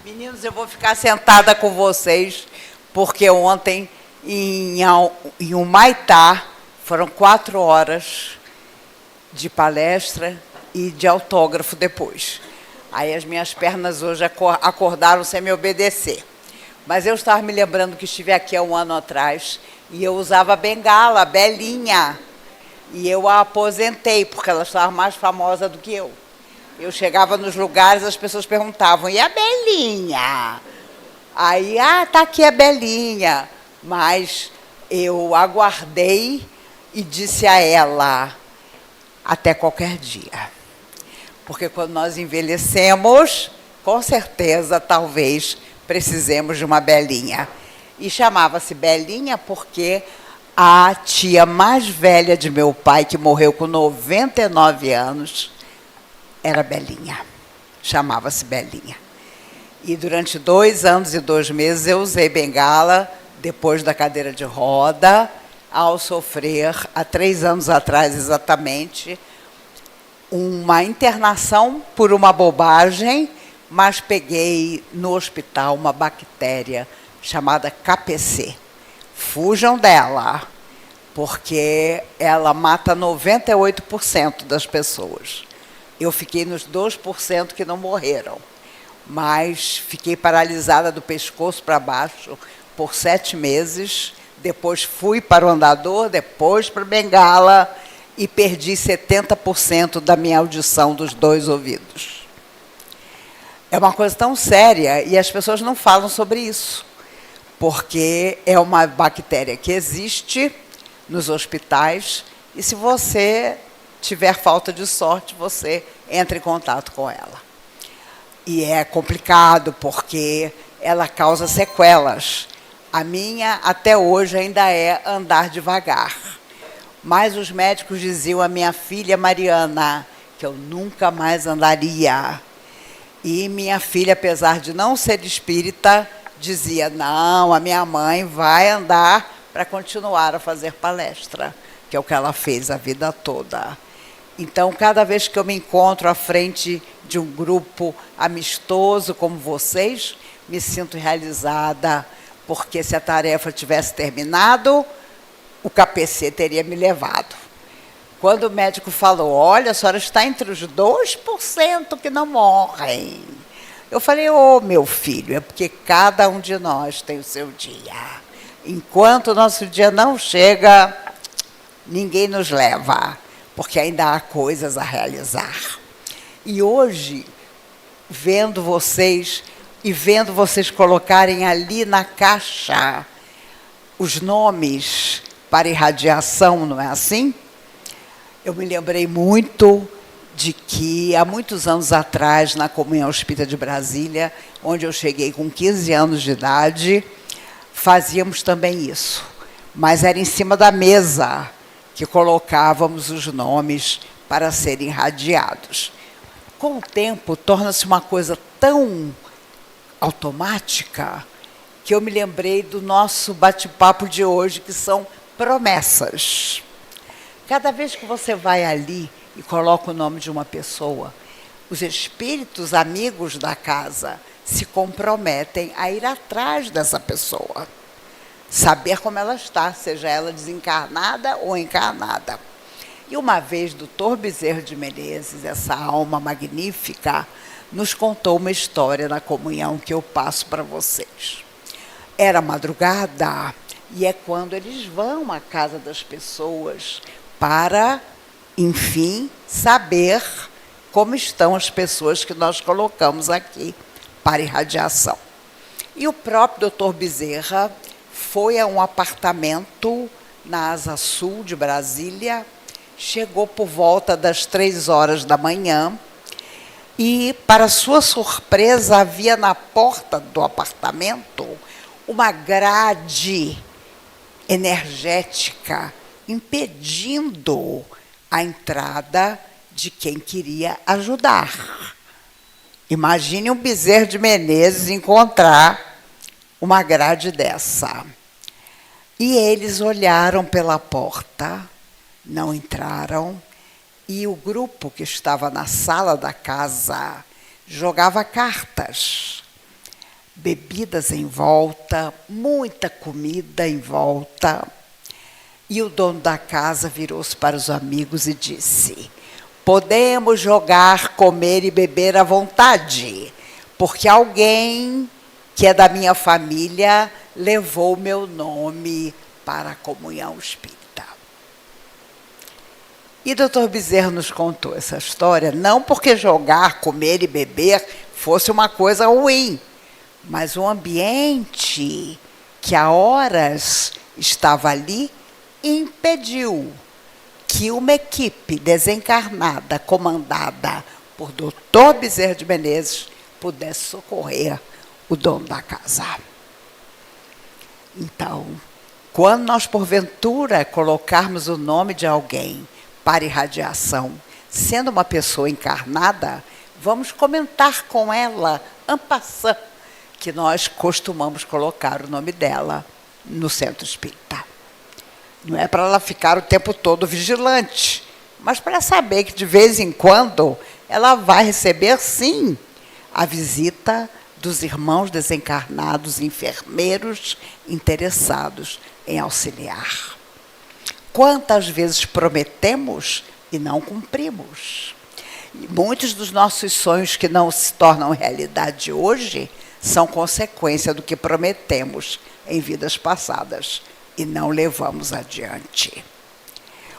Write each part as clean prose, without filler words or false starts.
Meninos, eu vou ficar sentada com vocês, porque ontem, em Humaitá, foram 4 horas de palestra e de autógrafo depois. Aí as minhas pernas hoje acordaram sem me obedecer. Mas eu estava me lembrando que estive aqui há 1 ano atrás e eu usava bengala, Belinha. E eu a aposentei, porque ela estava mais famosa do que eu. Eu chegava nos lugares, as pessoas perguntavam, e a Belinha? Aí, tá aqui a Belinha. Mas eu aguardei e disse a ela, até qualquer dia. Porque quando nós envelhecemos, com certeza, talvez, precisemos de uma Belinha. E chamava-se Belinha porque a tia mais velha de meu pai, que morreu com 99 anos, era Belinha. Chamava-se Belinha. E durante 2 anos e 2 meses eu usei bengala, depois da cadeira de roda, ao sofrer, há 3 anos atrás exatamente, uma internação por uma bobagem, mas peguei no hospital uma bactéria chamada KPC. Fujam dela, porque ela mata 98% das pessoas. Eu fiquei nos 2% que não morreram, mas fiquei paralisada do pescoço para baixo por 7 meses, depois fui para o andador, depois para a bengala, e perdi 70% da minha audição dos 2 ouvidos. É uma coisa tão séria e as pessoas não falam sobre isso, porque é uma bactéria que existe nos hospitais e se você tiver falta de sorte, você entra em contato com ela. E é complicado porque ela causa sequelas. A minha, até hoje, ainda é andar devagar. Mas os médicos diziam à minha filha Mariana que eu nunca mais andaria. E minha filha, apesar de não ser espírita, dizia, não, a minha mãe vai andar para continuar a fazer palestra, que é o que ela fez a vida toda. Então, cada vez que eu me encontro à frente de um grupo amistoso como vocês, me sinto realizada, porque se a tarefa tivesse terminado, o KPC teria me levado. Quando o médico falou, olha, a senhora está entre os 2% que não morrem. Eu falei, meu filho, é porque cada um de nós tem o seu dia. Enquanto o nosso dia não chega, ninguém nos leva, porque ainda há coisas a realizar. E hoje, vendo vocês e vendo vocês colocarem ali na caixa os nomes para irradiação, não é assim? Eu me lembrei muito de que, há muitos anos atrás, na Comunhão Espírita de Brasília, onde eu cheguei com 15 anos de idade, fazíamos também isso. Mas era em cima da mesa que colocávamos os nomes para serem irradiados. Com o tempo, torna-se uma coisa tão automática que eu me lembrei do nosso bate-papo de hoje, que são promessas. Cada vez que você vai ali e coloca o nome de uma pessoa, os espíritos amigos da casa se comprometem a ir atrás dessa pessoa, saber como ela está, seja ela desencarnada ou encarnada. E uma vez, Dr. Bezerra de Menezes, essa alma magnífica, nos contou uma história na comunhão que eu passo para vocês. Era madrugada e é quando eles vão à casa das pessoas para, enfim, saber como estão as pessoas que nós colocamos aqui para irradiação. E o próprio Dr. Bezerra foi a um apartamento na Asa Sul de Brasília, chegou por volta das 3 horas da manhã e, para sua surpresa, havia na porta do apartamento uma grade energética impedindo a entrada de quem queria ajudar. Imagine um Bezerra de Menezes encontrar uma grade dessa. E eles olharam pela porta, não entraram, e o grupo que estava na sala da casa jogava cartas. bebidas em volta, muita comida em volta. E o dono da casa virou-se para os amigos e disse: podemos jogar, comer e beber à vontade, porque alguém que é da minha família levou meu nome para a comunhão espírita. E Dr. Bezerra nos contou essa história, não porque jogar, comer e beber fosse uma coisa ruim, mas o ambiente que há horas estava ali impediu que uma equipe desencarnada, comandada por Dr. Bezerra de Menezes, pudesse socorrer o dono da casa. Então, quando nós, porventura, colocarmos o nome de alguém para irradiação, sendo uma pessoa encarnada, vamos comentar com ela, en passant, que nós costumamos colocar o nome dela no centro espírita. Não é para ela ficar o tempo todo vigilante, mas para saber que, de vez em quando, ela vai receber, sim, a visita dos irmãos desencarnados, enfermeiros interessados em auxiliar. Quantas vezes prometemos e não cumprimos? E muitos dos nossos sonhos que não se tornam realidade hoje são consequência do que prometemos em vidas passadas e não levamos adiante.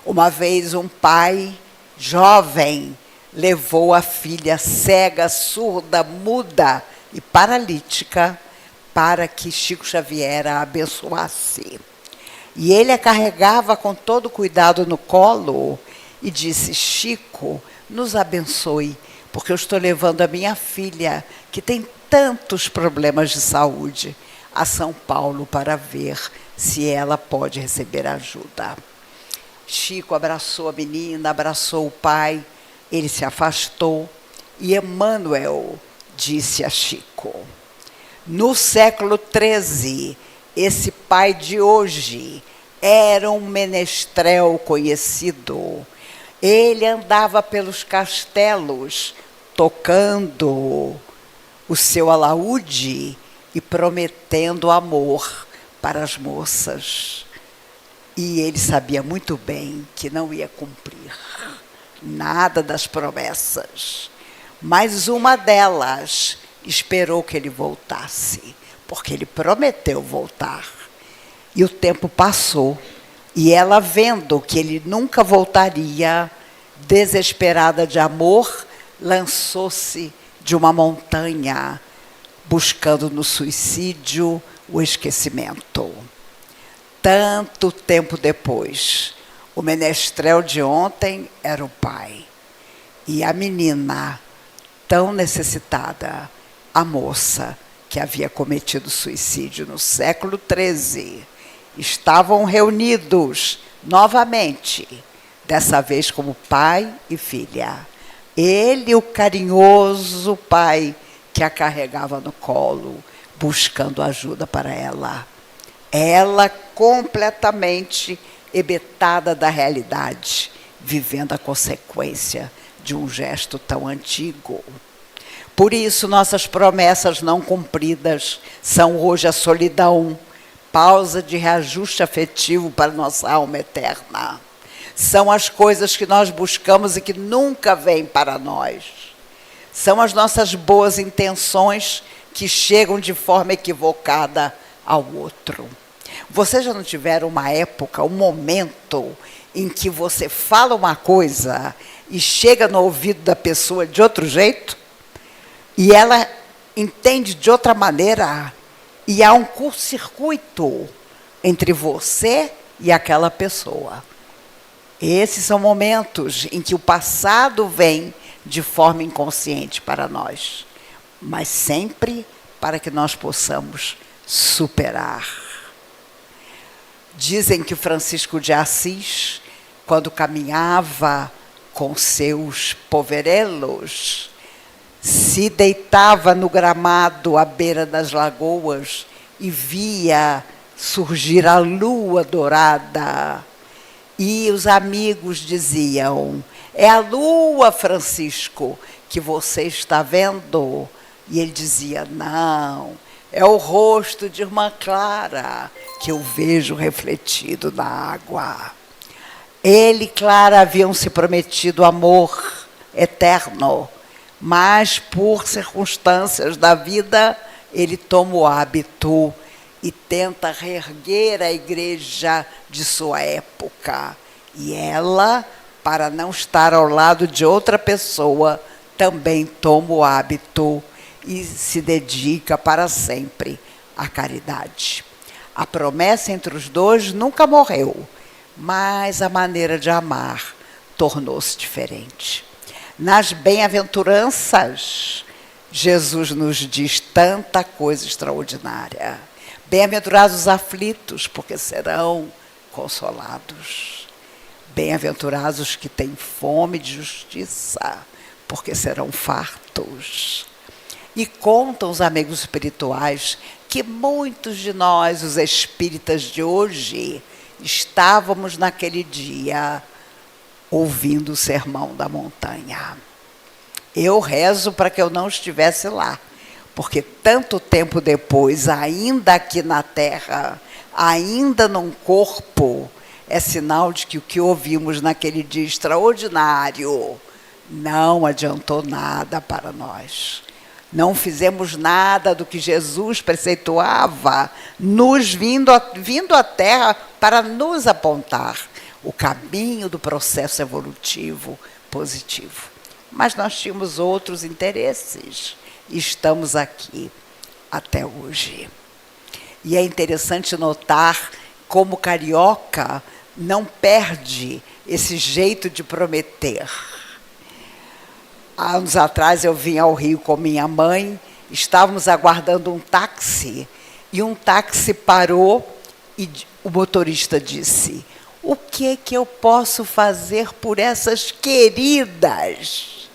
Uma vez um pai jovem levou a filha cega, surda, muda e paralítica para que Chico Xavier a abençoasse. E ele a carregava com todo cuidado no colo e disse: Chico, nos abençoe, porque eu estou levando a minha filha, que tem tantos problemas de saúde, a São Paulo para ver se ela pode receber ajuda. Chico abraçou a menina, abraçou o pai, ele se afastou e Emmanuel disse a Chico: no século XIII, esse pai de hoje era um menestrel conhecido. Ele andava pelos castelos tocando o seu alaúde e prometendo amor para as moças. E ele sabia muito bem que não ia cumprir nada das promessas. Mas uma delas esperou que ele voltasse, porque ele prometeu voltar. E o tempo passou, e ela, vendo que ele nunca voltaria, desesperada de amor, lançou-se de uma montanha, buscando no suicídio o esquecimento. Tanto tempo depois, o menestrel de ontem era o pai. E a menina, tão necessitada, a moça que havia cometido suicídio no século XIII, estavam reunidos novamente, dessa vez como pai e filha. Ele, o carinhoso pai, que a carregava no colo, buscando ajuda para ela. Ela completamente hebetada da realidade, vivendo a consequência de um gesto tão antigo. Por isso, nossas promessas não cumpridas são hoje a solidão, pausa de reajuste afetivo para nossa alma eterna. São as coisas que nós buscamos e que nunca vêm para nós. São as nossas boas intenções que chegam de forma equivocada ao outro. Vocês já não tiveram uma época, um momento, em que você fala uma coisa e chega no ouvido da pessoa de outro jeito? E ela entende de outra maneira? E há um curto-circuito entre você e aquela pessoa. Esses são momentos em que o passado vem de forma inconsciente para nós, mas sempre para que nós possamos superar. Dizem que Francisco de Assis, quando caminhava com seus poverelos, se deitava no gramado à beira das lagoas e via surgir a lua dourada. E os amigos diziam: é a lua, Francisco, que você está vendo? E ele dizia: não, É o rosto de irmã Clara que eu vejo refletido na água. Ele e Clara haviam se prometido amor eterno, mas por circunstâncias da vida, ele toma o hábito e tenta reerguer a igreja de sua época. E ela, para não estar ao lado de outra pessoa, também toma o hábito e se dedica para sempre à caridade. A promessa entre os dois nunca morreu, mas a maneira de amar tornou-se diferente. Nas bem-aventuranças, Jesus nos diz tanta coisa extraordinária. Bem-aventurados os aflitos, porque serão consolados. Bem-aventurados os que têm fome de justiça, porque serão fartos. E contam os amigos espirituais que muitos de nós, os espíritas de hoje, estávamos naquele dia ouvindo o Sermão da Montanha. Eu rezo para que eu não estivesse lá, porque tanto tempo depois, ainda aqui na Terra, ainda num corpo, é sinal de que o que ouvimos naquele dia extraordinário não adiantou nada para nós. Não fizemos nada do que Jesus preceituava, vindo à Terra para nos apontar o caminho do processo evolutivo positivo. Mas nós tínhamos outros interesses e estamos aqui até hoje. E é interessante notar como o carioca não perde esse jeito de prometer. Há anos atrás eu vim ao Rio com minha mãe, estávamos aguardando um táxi, e um táxi parou e o motorista disse: o que eu posso fazer por essas queridas?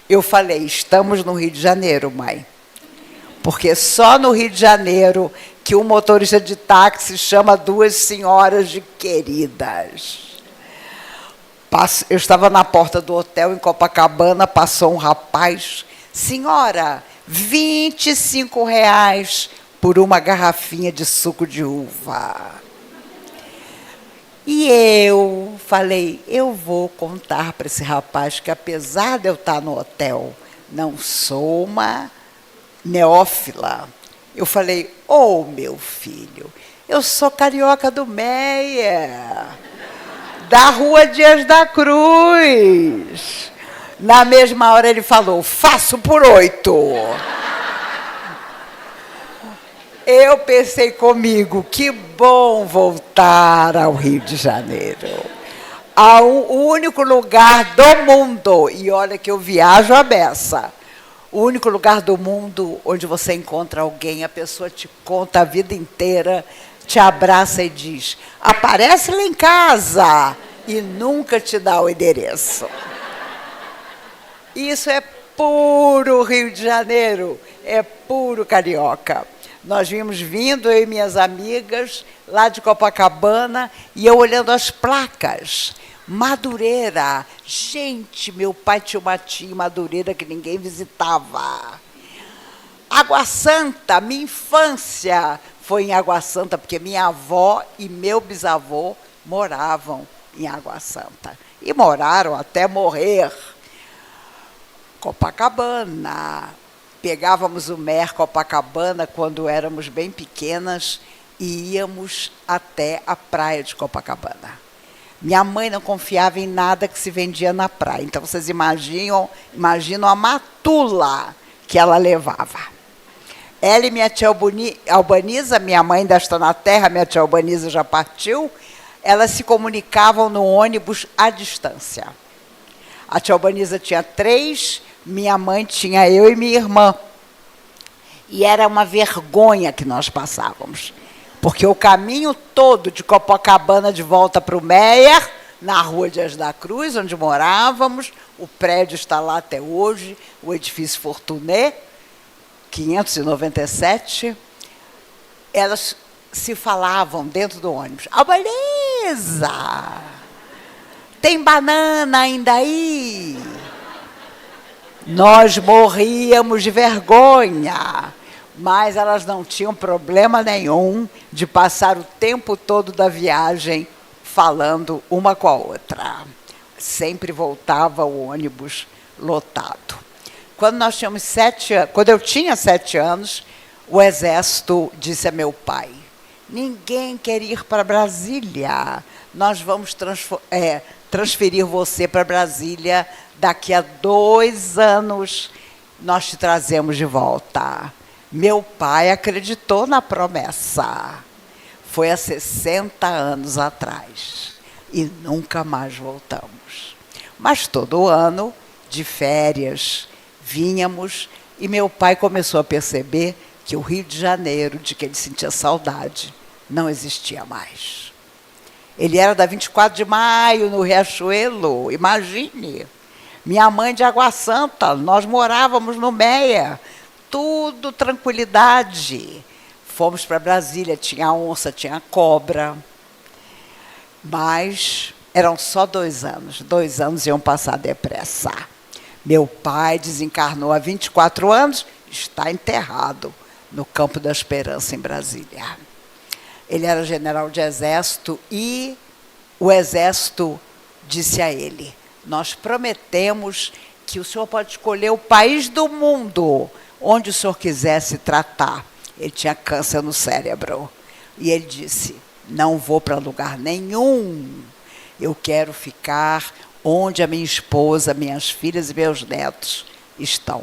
Eu falei: estamos no Rio de Janeiro, mãe. Porque só no Rio de Janeiro que um motorista de táxi chama duas senhoras de queridas. Eu estava na porta do hotel em Copacabana, passou um rapaz: senhora, R$25 por uma garrafinha de suco de uva. E eu falei: eu vou contar para esse rapaz que, apesar de eu estar no hotel, não sou uma neófila. Eu falei: ô, meu filho, eu sou carioca do Meia, da Rua Dias da Cruz. Na mesma hora ele falou: faço por 8. Eu pensei comigo: que bom voltar ao Rio de Janeiro, o único lugar do mundo, e olha que eu viajo à beça, o único lugar do mundo onde você encontra alguém, a pessoa te conta a vida inteira, te abraça e diz: aparece lá em casa, e nunca te dá o endereço. Isso é puro Rio de Janeiro, é puro carioca. Nós vimos vindo, eu e minhas amigas, lá de Copacabana, e eu olhando as placas. Madureira. Gente, meu pai tinha uma tia em Madureira que ninguém visitava. Água Santa, minha infância foi em Água Santa, porque minha avó e meu bisavô moravam em Água Santa. E moraram até morrer. Copacabana. Pegávamos o Mer Copacabana quando éramos bem pequenas e íamos até a praia de Copacabana. Minha mãe não confiava em nada que se vendia na praia. Então, vocês imaginam a matula que ela levava. Ela e minha tia Albaniza, minha mãe ainda está na terra, minha tia Albaniza já partiu, elas se comunicavam no ônibus à distância. A tia Albaniza tinha 3, minha mãe tinha eu e minha irmã. E era uma vergonha que nós passávamos. Porque o caminho todo de Copacabana de volta para o Meia, na Rua Dias da Cruz, onde morávamos, o prédio está lá até hoje, o edifício Fortuné, 597, elas se falavam dentro do ônibus: Albaniza, tem banana ainda aí? Nós morríamos de vergonha. mas elas não tinham problema nenhum de passar o tempo todo da viagem falando uma com a outra. Sempre voltava o ônibus lotado. Quando eu tinha 7 anos, o exército disse a meu pai: ninguém quer ir para Brasília. Nós vamos transferir você para Brasília. Daqui a 2 anos, nós te trazemos de volta. Meu pai acreditou na promessa. Foi há 60 anos atrás. E nunca mais voltamos. Mas todo ano, de férias, vínhamos e meu pai começou a perceber que o Rio de Janeiro, de que ele sentia saudade, não existia mais. Ele era da 24 de maio, no Riachuelo, imagine. Minha mãe de Água Santa, nós morávamos no Meia, tudo tranquilidade. Fomos para Brasília, tinha onça, tinha cobra. Mas eram só 2 anos. 2 anos iam passar depressa. Meu pai desencarnou há 24 anos, está enterrado no Campo da Esperança, em Brasília. Ele era general de exército e o exército disse a ele: nós prometemos que o senhor pode escolher o país do mundo onde o senhor quiser se tratar. Ele tinha câncer no cérebro. E ele disse: não vou para lugar nenhum. Eu quero ficar onde a minha esposa, minhas filhas e meus netos estão.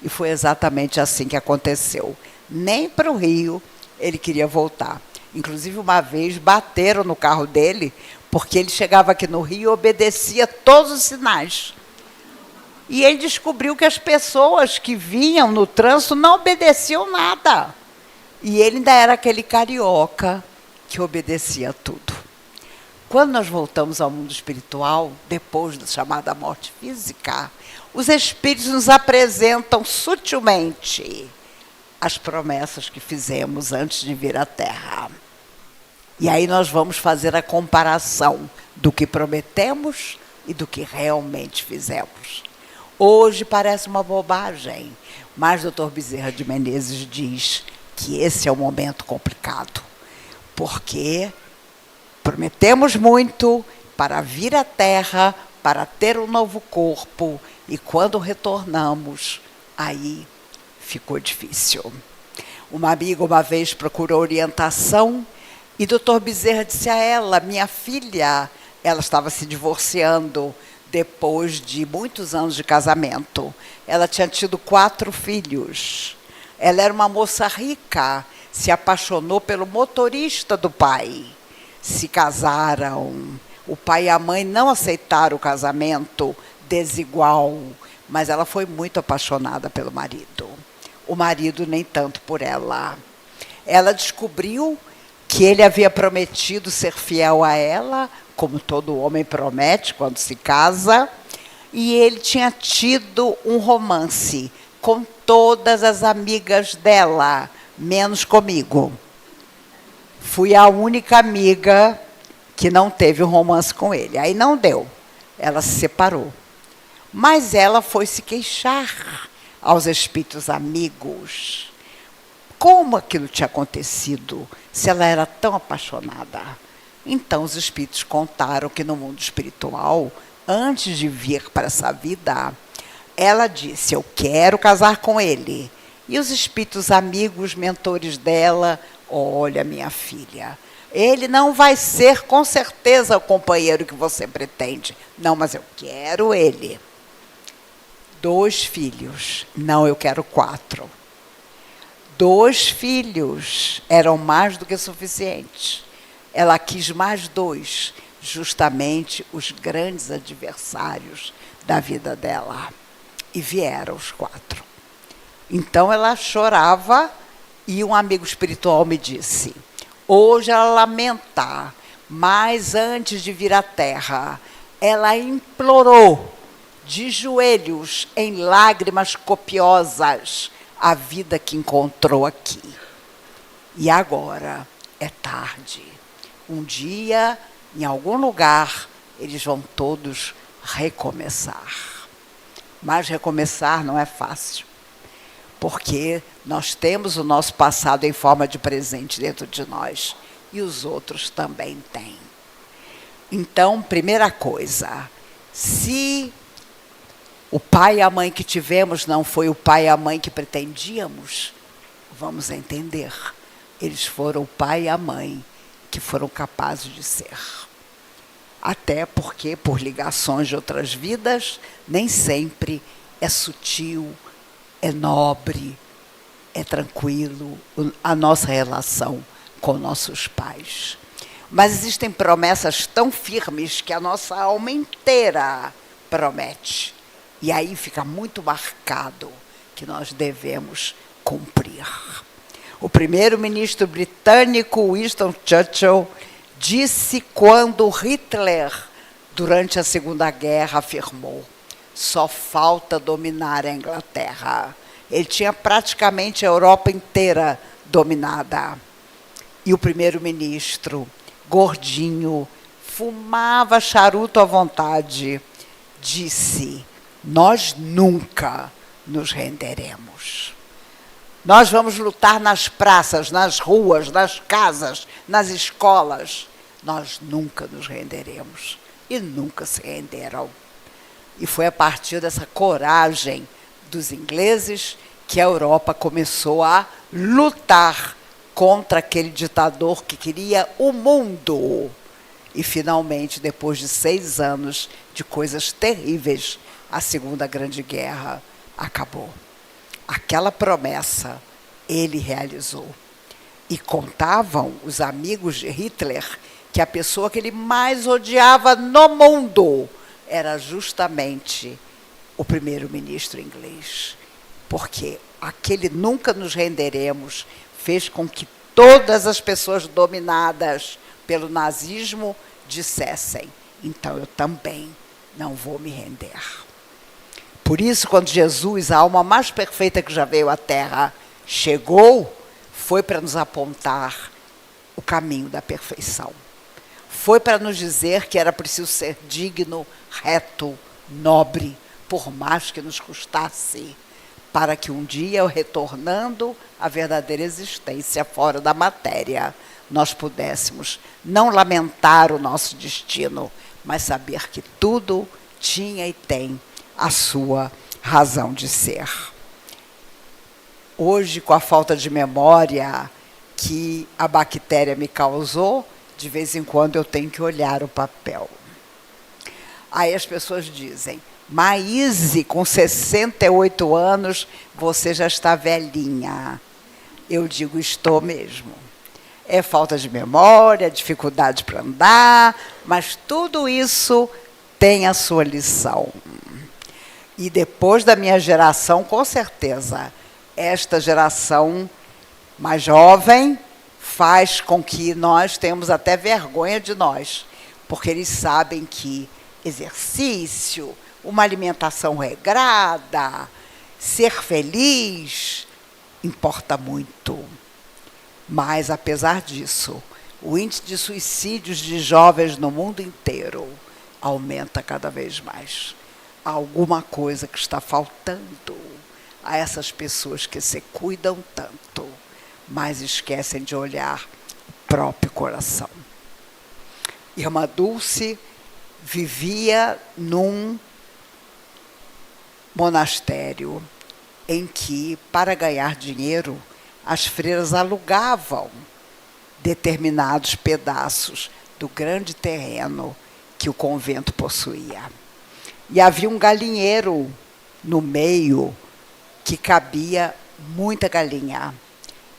E foi exatamente assim que aconteceu. Nem para o Rio ele queria voltar. Inclusive, uma vez bateram no carro dele, porque ele chegava aqui no Rio e obedecia todos os sinais. E ele descobriu que as pessoas que vinham no trânsito não obedeciam nada. E ele ainda era aquele carioca que obedecia tudo. Quando nós voltamos ao mundo espiritual, depois da chamada morte física, os espíritos nos apresentam sutilmente as promessas que fizemos antes de vir à Terra. E aí nós vamos fazer a comparação do que prometemos e do que realmente fizemos. Hoje parece uma bobagem, mas o Dr. Bezerra de Menezes diz que esse é um momento complicado, porque prometemos muito para vir à Terra, para ter um novo corpo, e quando retornamos, aí ficou difícil. Uma amiga uma vez procurou orientação e Dr. Bezerra disse a ela: minha filha, ela estava se divorciando depois de muitos anos de casamento. Ela tinha tido 4 filhos. Ela era uma moça rica, se apaixonou pelo motorista do pai. Se casaram. O pai e a mãe não aceitaram o casamento desigual, mas ela foi muito apaixonada pelo marido. O marido nem tanto por ela. Ela descobriu que ele havia prometido ser fiel a ela, como todo homem promete quando se casa, e ele tinha tido um romance com todas as amigas dela, menos comigo. Fui a única amiga que não teve um romance com ele. Aí não deu. Ela se separou. Mas ela foi se queixar aos espíritos amigos. Como aquilo tinha acontecido, se ela era tão apaixonada? Então os espíritos contaram que no mundo espiritual, antes de vir para essa vida, ela disse: eu quero casar com ele. E os espíritos amigos, mentores dela: olha, minha filha, ele não vai ser com certeza o companheiro que você pretende. Não, mas eu quero ele. 2 filhos. Não, eu quero 4. 2 filhos eram mais do que suficiente. Ela quis mais 2, justamente os grandes adversários da vida dela. E vieram os 4. Então ela chorava e um amigo espiritual me disse: hoje ela lamenta, mas antes de vir à Terra, ela implorou de joelhos, em lágrimas copiosas, a vida que encontrou aqui. E agora é tarde. Um dia, em algum lugar, eles vão todos recomeçar. Mas recomeçar não é fácil. porque nós temos o nosso passado em forma de presente dentro de nós, e os outros também têm. Então, primeira coisa, se o pai e a mãe que tivemos não foi o pai e a mãe que pretendíamos, vamos entender. Eles foram o pai e a mãe que foram capazes de ser. Até porque, por ligações de outras vidas, nem sempre é sutil, é nobre, é tranquilo a nossa relação com nossos pais. Mas existem promessas tão firmes que a nossa alma inteira promete. E aí fica muito marcado que nós devemos cumprir. O primeiro-ministro britânico Winston Churchill disse quando Hitler, durante a Segunda Guerra, afirmou: só falta dominar a Inglaterra. Ele tinha praticamente a Europa inteira dominada. E o primeiro-ministro, gordinho, fumava charuto à vontade, disse: nós nunca nos renderemos. Nós vamos lutar nas praças, nas ruas, nas casas, nas escolas. Nós nunca nos renderemos. E nunca se renderam. E foi a partir dessa coragem dos ingleses que a Europa começou a lutar contra aquele ditador que queria o mundo. E, finalmente, depois de 6 anos de coisas terríveis, a Segunda Grande Guerra acabou. Aquela promessa ele realizou. E contavam os amigos de Hitler que a pessoa que ele mais odiava no mundo era justamente o primeiro-ministro inglês. Porque aquele nunca nos renderemos fez com que todas as pessoas dominadas pelo nazismo dissessem: então eu também não vou me render. Por isso, quando Jesus, a alma mais perfeita que já veio à Terra, chegou, foi para nos apontar o caminho da perfeição. Foi para nos dizer que era preciso ser digno, reto, nobre, por mais que nos custasse, para que um dia, retornando à verdadeira existência fora da matéria, nós pudéssemos não lamentar o nosso destino, mas saber que tudo tinha e tem a sua razão de ser. Hoje, com a falta de memória que a bactéria me causou, de vez em quando eu tenho que olhar o papel. Aí as pessoas dizem: Maíse, com 68 anos, você já está velhinha. Eu digo: estou mesmo. É falta de memória, dificuldade para andar, mas tudo isso tem a sua lição. E depois da minha geração, com certeza, esta geração mais jovem faz com que nós tenhamos até vergonha de nós, porque eles sabem que exercício, uma alimentação regrada, ser feliz, importa muito. Mas, apesar disso, o índice de suicídios de jovens no mundo inteiro aumenta cada vez mais. Há alguma coisa que está faltando a essas pessoas que se cuidam tanto, mas esquecem de olhar o próprio coração. Irmã Dulce vivia num monastério em que, para ganhar dinheiro, as freiras alugavam determinados pedaços do grande terreno que o convento possuía. E havia um galinheiro no meio que cabia muita galinha.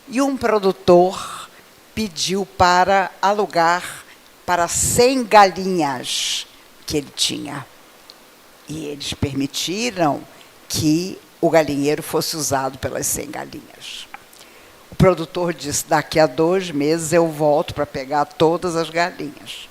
E um produtor pediu para alugar para 100 galinhas que ele tinha. E eles permitiram que o galinheiro fosse usado pelas 100 galinhas. O produtor disse: daqui a 2 meses eu volto para pegar todas as galinhas.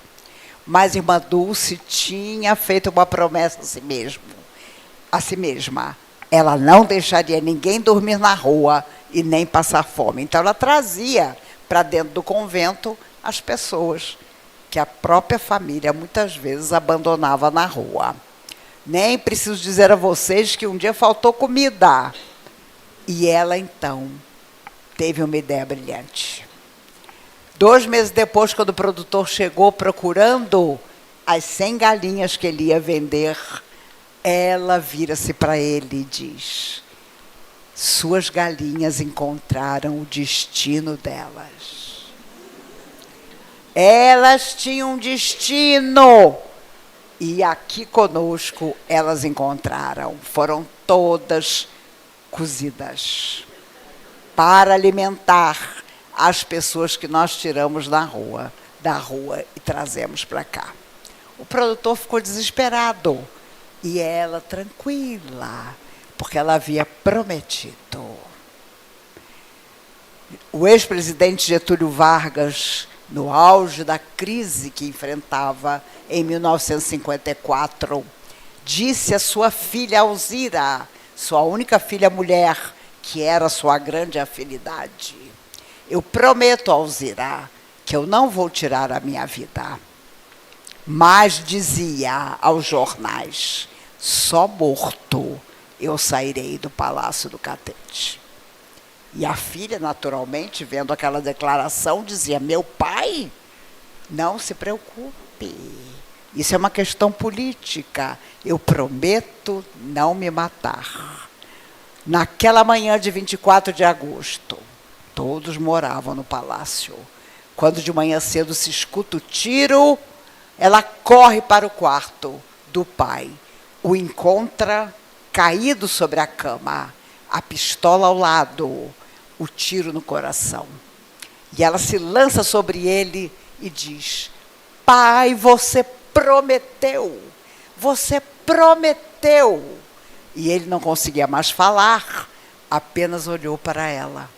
Mas irmã Dulce tinha feito uma promessa a si mesma. Ela não deixaria ninguém dormir na rua e nem passar fome. Então ela trazia para dentro do convento as pessoas que a própria família muitas vezes abandonava na rua. Nem preciso dizer a vocês que um dia faltou comida. E ela, então, teve uma ideia brilhante. 2 meses depois, quando o produtor chegou procurando as 100 galinhas que ele ia vender, ela vira-se para ele e diz: suas galinhas encontraram o destino delas. Elas tinham um destino. E aqui conosco elas encontraram. Foram todas cozidas para alimentar as pessoas que nós tiramos da rua e trazemos para cá. O produtor ficou desesperado e ela tranquila, porque ela havia prometido. O ex-presidente Getúlio Vargas, no auge da crise que enfrentava em 1954, disse à sua filha Alzira, sua única filha mulher, que era sua grande afinidade: eu prometo, Alzira, que eu não vou tirar a minha vida. Mas dizia aos jornais: só morto eu sairei do Palácio do Catete. E a filha, naturalmente, vendo aquela declaração, dizia: meu pai, não se preocupe, isso é uma questão política, eu prometo não me matar. Naquela manhã de 24 de agosto, todos moravam no palácio. Quando de manhã cedo se escuta o tiro, ela corre para o quarto do pai, o encontra caído sobre a cama, a pistola ao lado, o tiro no coração. E ela se lança sobre ele e diz: pai, você prometeu, você prometeu. E ele não conseguia mais falar, apenas olhou para ela.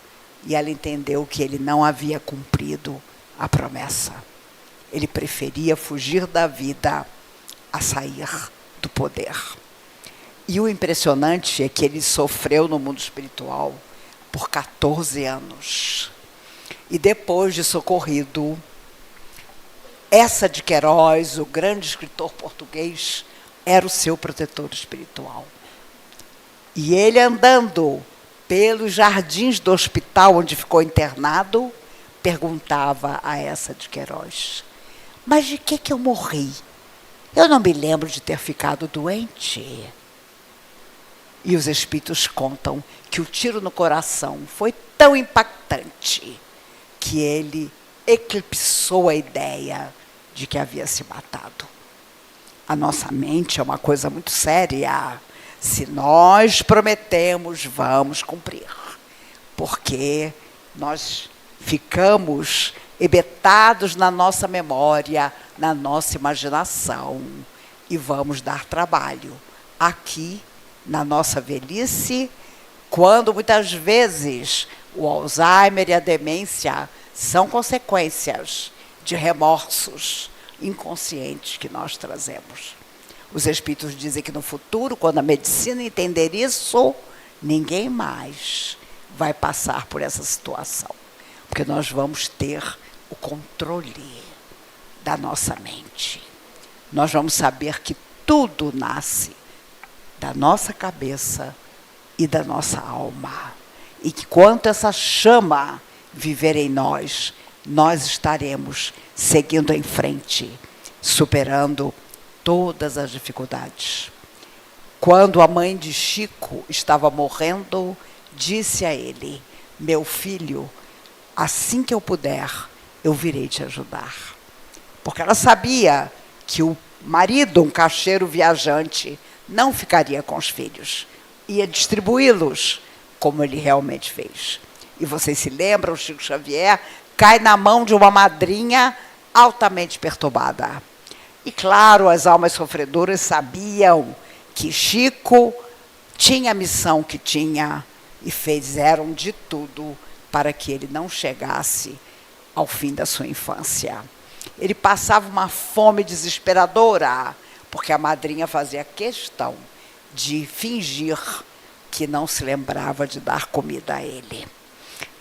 E ela entendeu que ele não havia cumprido a promessa. Ele preferia fugir da vida a sair do poder. E o impressionante é que ele sofreu no mundo espiritual por 14 anos. E depois de socorrido, Eça de Queiroz, o grande escritor português, era o seu protetor espiritual. E ele, andando pelos jardins do hospital onde ficou internado, perguntava a Eça de Queiroz: mas de que eu morri? Eu não me lembro de ter ficado doente. E os espíritos contam que o tiro no coração foi tão impactante que ele eclipsou a ideia de que havia se matado. A nossa mente é uma coisa muito séria. Se nós prometemos, vamos cumprir. Porque nós ficamos hebetados na nossa memória, na nossa imaginação, e vamos dar trabalho aqui na nossa velhice, quando muitas vezes o Alzheimer e a demência são consequências de remorsos inconscientes que nós trazemos. Os espíritos dizem que no futuro, quando a medicina entender isso, ninguém mais vai passar por essa situação, porque nós vamos ter o controle da nossa mente. Nós vamos saber que tudo nasce da nossa cabeça e da nossa alma. E que quanto essa chama viver em nós, nós estaremos seguindo em frente, superando todas as dificuldades. Quando a mãe de Chico estava morrendo, disse a ele: meu filho, assim que eu puder, eu virei te ajudar. Porque ela sabia que o marido, um caixeiro viajante, não ficaria com os filhos, ia distribuí-los, como ele realmente fez. E vocês se lembram, o Chico Xavier cai na mão de uma madrinha altamente perturbada. E claro, as almas sofredoras sabiam que Chico tinha a missão que tinha e fizeram de tudo para que ele não chegasse ao fim da sua infância. Ele passava uma fome desesperadora, porque a madrinha fazia questão de fingir que não se lembrava de dar comida a ele.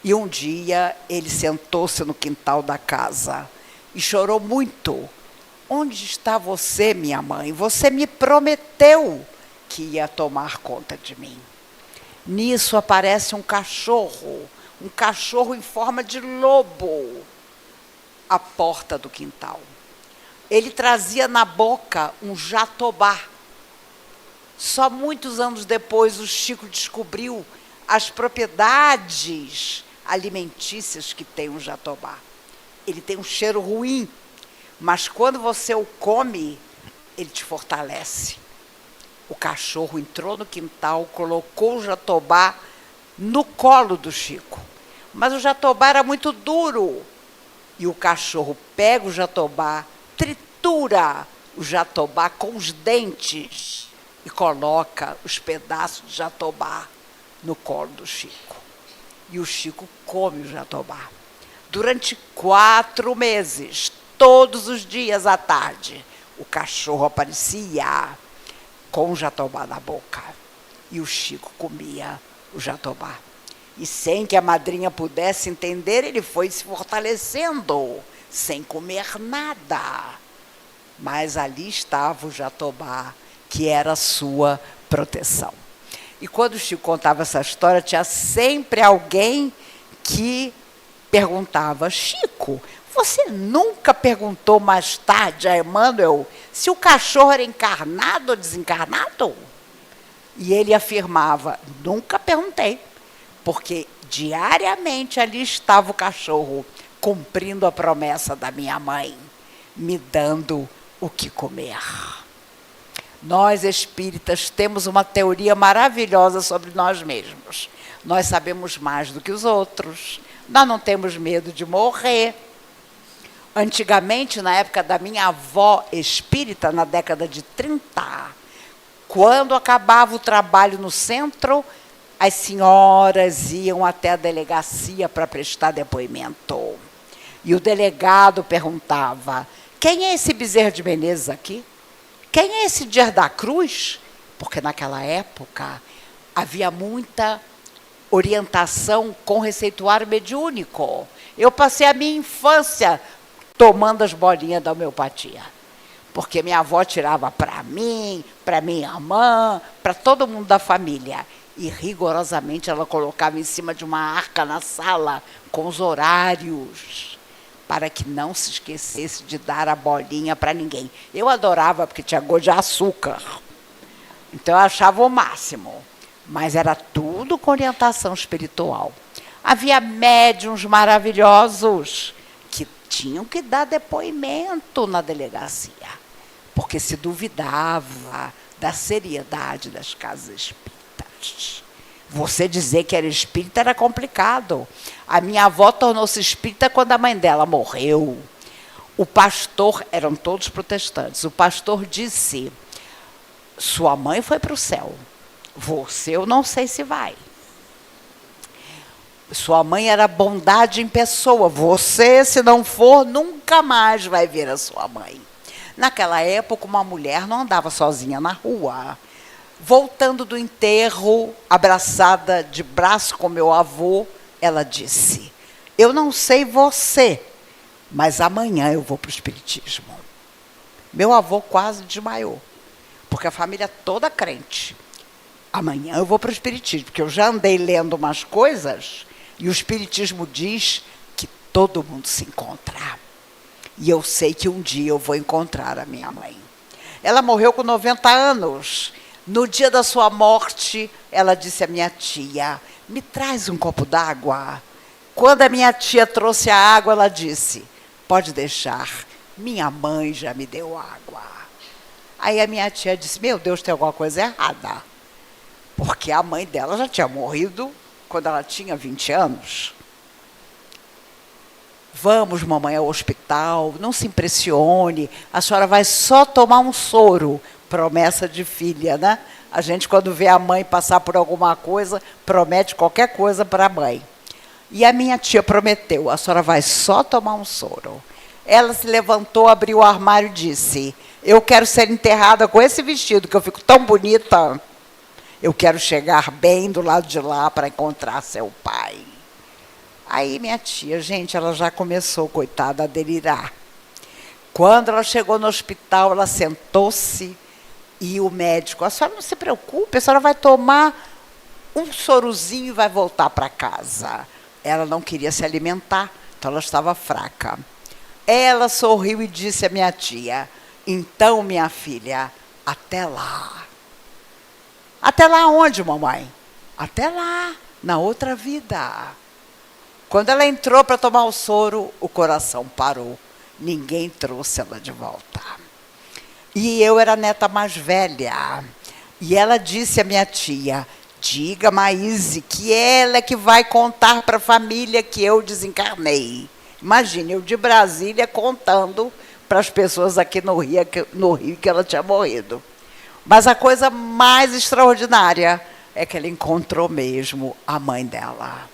E um dia ele sentou-se no quintal da casa e chorou muito. Onde está você, minha mãe? Você me prometeu que ia tomar conta de mim. Nisso aparece um cachorro em forma de lobo, à porta do quintal. Ele trazia na boca um jatobá. Só muitos anos depois o Chico descobriu as propriedades alimentícias que tem um jatobá. Ele tem um cheiro ruim, mas quando você o come, ele te fortalece. O cachorro entrou no quintal, colocou o jatobá no colo do Chico. Mas o jatobá era muito duro. E o cachorro pega o jatobá, tritura o jatobá com os dentes e coloca os pedaços de jatobá no colo do Chico. E o Chico come o jatobá. Durante 4 meses, todos os dias à tarde, o cachorro aparecia com o jatobá na boca. E o Chico comia o jatobá. E sem que a madrinha pudesse entender, ele foi se fortalecendo, sem comer nada. Mas ali estava o jatobá, que era a sua proteção. E quando o Chico contava essa história, tinha sempre alguém que perguntava: Chico, você nunca perguntou mais tarde a Emmanuel se o cachorro era encarnado ou desencarnado? E ele afirmava: nunca perguntei, porque diariamente ali estava o cachorro, cumprindo a promessa da minha mãe, me dando o que comer. Nós, espíritas, temos uma teoria maravilhosa sobre nós mesmos. Nós sabemos mais do que os outros, nós não temos medo de morrer. Antigamente, na época da minha avó espírita, na década de 30, quando acabava o trabalho no centro, as senhoras iam até a delegacia para prestar depoimento. E o delegado perguntava: quem é esse Bezerra de Menezes aqui? Quem é esse Dias da Cruz? Porque naquela época havia muita orientação com receituário mediúnico. Eu passei a minha infância tomando as bolinhas da homeopatia. Porque minha avó tirava para mim, para minha irmã, para todo mundo da família. E rigorosamente ela colocava em cima de uma arca na sala com os horários, para que não se esquecesse de dar a bolinha para ninguém. Eu adorava, porque tinha gosto de açúcar. Então eu achava o máximo. Mas era tudo com orientação espiritual. Havia médiuns maravilhosos que tinham que dar depoimento na delegacia, porque se duvidava da seriedade das casas espíritas. Você dizer que era espírita era complicado. A minha avó tornou-se espírita quando a mãe dela morreu. O pastor, eram todos protestantes, o pastor disse: sua mãe foi para o céu, você eu não sei se vai. Sua mãe era bondade em pessoa, você, se não for, nunca mais vai ver a sua mãe. Naquela época, uma mulher não andava sozinha na rua. Voltando do enterro, abraçada de braço com meu avô, ela disse: eu não sei você, mas amanhã eu vou para o espiritismo. Meu avô quase desmaiou, porque a família toda crente. Amanhã eu vou para o espiritismo, porque eu já andei lendo umas coisas e o espiritismo diz que todo mundo se encontra. E eu sei que um dia eu vou encontrar a minha mãe. Ela morreu com 90 anos. No dia da sua morte, ela disse à minha tia: me traz um copo d'água. Quando a minha tia trouxe a água, ela disse: pode deixar, minha mãe já me deu água. Aí a minha tia disse: meu Deus, tem alguma coisa errada. Porque a mãe dela já tinha morrido quando ela tinha 20 anos. Vamos, mamãe, ao hospital, não se impressione, a senhora vai só tomar um soro. Promessa de filha, né? A gente, quando vê a mãe passar por alguma coisa, promete qualquer coisa para a mãe. E a minha tia prometeu: a senhora vai só tomar um soro. Ela se levantou, abriu o armário e disse: eu quero ser enterrada com esse vestido, que eu fico tão bonita. Eu quero chegar bem do lado de lá para encontrar seu pai. Aí minha tia, gente, ela já começou, coitada, a delirar. Quando ela chegou no hospital, ela sentou-se e o médico: a senhora não se preocupe, a senhora vai tomar um sorozinho e vai voltar para casa. Ela não queria se alimentar, então ela estava fraca. Ela sorriu e disse à minha tia: então, minha filha, até lá. Até lá onde, mamãe? Até lá, na outra vida. Quando ela entrou para tomar o soro, o coração parou. Ninguém trouxe ela de volta. E eu era a neta mais velha. E ela disse à minha tia: diga, Maíse, que ela é que vai contar para a família que eu desencarnei. Imagine, eu de Brasília contando para as pessoas aqui no Rio que ela tinha morrido. Mas a coisa mais extraordinária é que ela encontrou mesmo a mãe dela,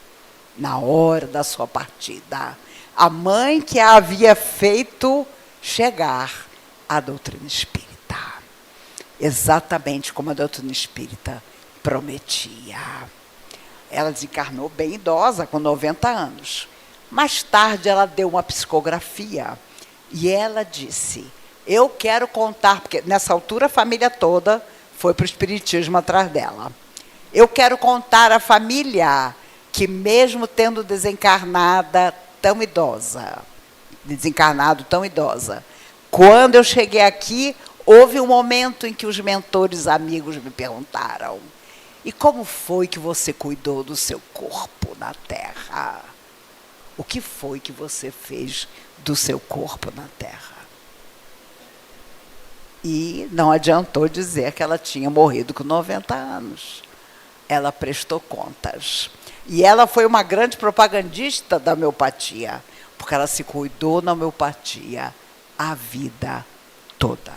na hora da sua partida. A mãe que a havia feito chegar à doutrina espírita. Exatamente como a doutrina espírita prometia. Ela desencarnou bem idosa, com 90 anos. Mais tarde, ela deu uma psicografia e ela disse: eu quero contar, porque nessa altura a família toda foi para o espiritismo atrás dela. Eu quero contar à família que mesmo tendo desencarnado tão idosa, quando eu cheguei aqui, houve um momento em que os mentores amigos me perguntaram: e como foi que você cuidou do seu corpo na Terra? O que foi que você fez do seu corpo na Terra? E não adiantou dizer que ela tinha morrido com 90 anos. Ela prestou contas. E ela foi uma grande propagandista da homeopatia, porque ela se cuidou na homeopatia a vida toda.